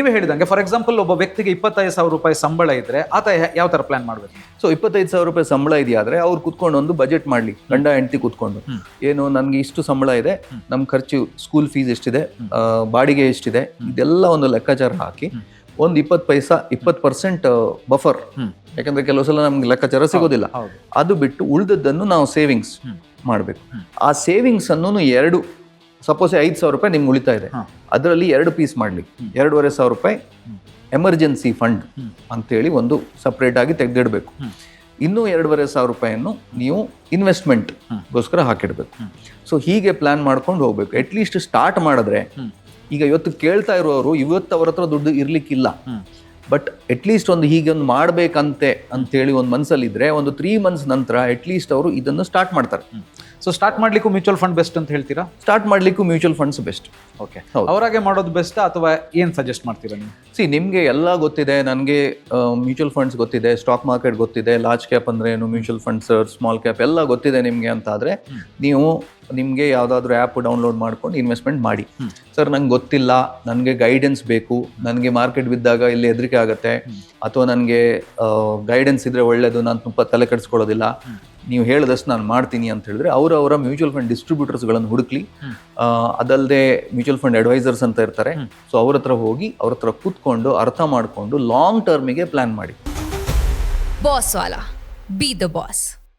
ನೀವೇ ಹೇಳಿದಂಗೆ for example ಒಬ್ಬ ವ್ಯಕ್ತಿಗೆ 25,000 ರೂಪಾಯಿ ಸಂಬಳ ಇದ್ರೆ ಆತ ಯಾವ ತರ ಪ್ಲಾನ್ ಮಾಡ್ಬೇಕು? ಸೊ 25,000 ರೂಪಾಯಿ ಸಂಬಳ ಇದೆಯಾದ್ರೆ ಅವ್ರು ಕುತ್ಕೊಂಡು ಒಂದು ಬಜೆಟ್ ಮಾಡ್ಲಿ, ಗಂಡ ಹೆಂಡತಿ ಕುತ್ಕೊಂಡು ಏನು ನನ್ಗೆ ಇಷ್ಟು ಸಂಬಳ ಇದೆ, ನಮ್ ಖರ್ಚು ಸ್ಕೂಲ್ ಫೀಸ್ ಎಷ್ಟಿದೆ, ಬಾಡಿಗೆ ಎಷ್ಟಿದೆ, ಇದೆಲ್ಲ ಒಂದು ಲೆಕ್ಕಾಚಾರ ಹಾಕಿ ಒಂದು 20% ಬಫರ್, ಯಾಕಂದ್ರೆ ಕೆಲವು ಸಲ ನಮ್ಗೆ ಲೆಕ್ಕಾಚಾರ ಸಿಗೋದಿಲ್ಲ, ಅದು ಬಿಟ್ಟು ಉಳಿದದ್ದನ್ನು ನಾವು ಸೇವಿಂಗ್ಸ್ ಮಾಡಬೇಕು. ಆ ಸೇವಿಂಗ್ಸ್ ಅನ್ನು ಎರಡು, ಸಪೋಸ್ 5,000 ರೂಪಾಯಿ ನಿಮ್ಗೆ ಉಳಿತಾ ಇದೆ, ಅದರಲ್ಲಿ 2 ಪೀಸ್ ಮಾಡ್ಲಿ, 2,500 ರೂಪಾಯಿ ಎಮರ್ಜೆನ್ಸಿ ಫಂಡ್ ಅಂತೇಳಿ ಒಂದು ಸಪ್ರೇಟ್ ಆಗಿ ತೆಗೆದಿಡಬೇಕು. ಇನ್ನೂ 2,500 ರೂಪಾಯಿಯನ್ನು ನೀವು ಇನ್ವೆಸ್ಟ್ಮೆಂಟ್ಗೋಸ್ಕರ ಹಾಕಿಡ್ಬೇಕು. ಸೊ ಹೀಗೆ ಪ್ಲಾನ್ ಮಾಡ್ಕೊಂಡು ಹೋಗ್ಬೇಕು. ಅಟ್ಲೀಸ್ಟ್ ಸ್ಟಾರ್ಟ್ ಮಾಡಿದ್ರೆ, ಈಗ ಇವತ್ತು ಕೇಳ್ತಾ ಇರೋರು ಇವತ್ತು ಅವ್ರ ಹತ್ರ ದುಡ್ಡು ಇರ್ಲಿಕ್ಕಿಲ್ಲ, ಬಟ್ ಅಟ್ಲೀಸ್ಟ್ ಒಂದು ಹೀಗೆ ಒಂದು ಮಾಡ್ಬೇಕಂತೆ ಅಂತೇಳಿ ಒಂದು ಮನಸ್ಸಲ್ಲಿದ್ರೆ ಒಂದು 3 months ನಂತರ ಅಟ್ಲೀಸ್ಟ್ ಅವರು ಇದನ್ನು ಸ್ಟಾರ್ಟ್ ಮಾಡ್ತಾರೆ. ಸೊ ಸ್ಟಾರ್ಟ್ ಮಾಡ್ಲಿಕ್ಕೂ ಮ್ಯೂಚುವಲ್ ಫಂಡ್ ಬೆಸ್ಟ್ ಅಂತ ಹೇಳ್ತೀರಾ? ಸ್ಟಾರ್ಟ್ ಮಾಡ್ಲಿಕ್ಕೂ ಮ್ಯೂಚುವಲ್ ಫಂಡ್ಸ್ ಬೆಸ್ಟ್. ಓಕೆ, ಅವರಾಗೆ ಮಾಡೋದು ಬೆಸ್ಟ್ ಅಥವಾ ಏನ್ ಸಜೆಸ್ಟ್ ಮಾಡ್ತೀರಾ ನೀವು? ನಿಮಗೆ ಎಲ್ಲ ಗೊತ್ತಿದೆ, ನನಗೆ ಮ್ಯೂಚುವಲ್ ಫಂಡ್ಸ್ ಗೊತ್ತಿದೆ, ಸ್ಟಾಕ್ ಮಾರ್ಕೆಟ್ ಗೊತ್ತಿದೆ, ಲಾರ್ಜ್ ಕ್ಯಾಪ್ ಅಂದ್ರೆ ಏನು, ಮ್ಯೂಚುವಲ್ ಫಂಡ್ಸ್, ಸ್ಮಾಲ್ ಕ್ಯಾಪ್ ಎಲ್ಲ ಗೊತ್ತಿದೆ ನಿಮಗೆ ಅಂತ ಆದ್ರೆ ನೀವು ನಿಮಗೆ ಯಾವುದಾದ್ರೂ ಆ್ಯಪ್ ಡೌನ್ಲೋಡ್ ಮಾಡ್ಕೊಂಡು ಇನ್ವೆಸ್ಟ್ಮೆಂಟ್ ಮಾಡಿ. ಸರ್ ನಂಗೆ ಗೊತ್ತಿಲ್ಲ, ನನಗೆ ಗೈಡೆನ್ಸ್ ಬೇಕು, ನನಗೆ ಮಾರ್ಕೆಟ್ ಬಿದ್ದಾಗ ಇಲ್ಲಿ ಹೆದರಿಕೆ ಆಗುತ್ತೆ, ಅಥವಾ ನನಗೆ ಗೈಡೆನ್ಸ್ ಇದ್ರೆ ಒಳ್ಳೇದು, ನಾನು ತುಂಬ ತಲೆ ಕೆಡಿಸ್ಕೊಳ್ಳೋದಿಲ್ಲ, ನೀವು ಹೇಳಿದಷ್ಟು ನಾನು ಮಾಡ್ತೀನಿ ಅಂತ ಹೇಳಿದ್ರೆ ಅವರ ಮ್ಯೂಚುವಲ್ ಫಂಡ್ ಡಿಸ್ಟ್ರಿಬ್ಯೂಟರ್ಸ್ಗಳನ್ನು ಹುಡುಕ್ಲಿ. ಅದಲ್ಲದೆ ಮ್ಯೂಚುವಲ್ ಫಂಡ್ ಅಡ್ವೈಸರ್ಸ್ ಅಂತ ಇರ್ತಾರೆ, ಸೊ ಅವ್ರ ಹತ್ರ ಹೋಗಿ ಅವ್ರ ಹತ್ರ ಕೂತ್ಕೊಂಡು ಅರ್ಥ ಮಾಡಿಕೊಂಡು ಲಾಂಗ್ ಟರ್ಮಿಗೆ ಪ್ಲಾನ್ ಮಾಡಿ. Boss Vala, B the boss.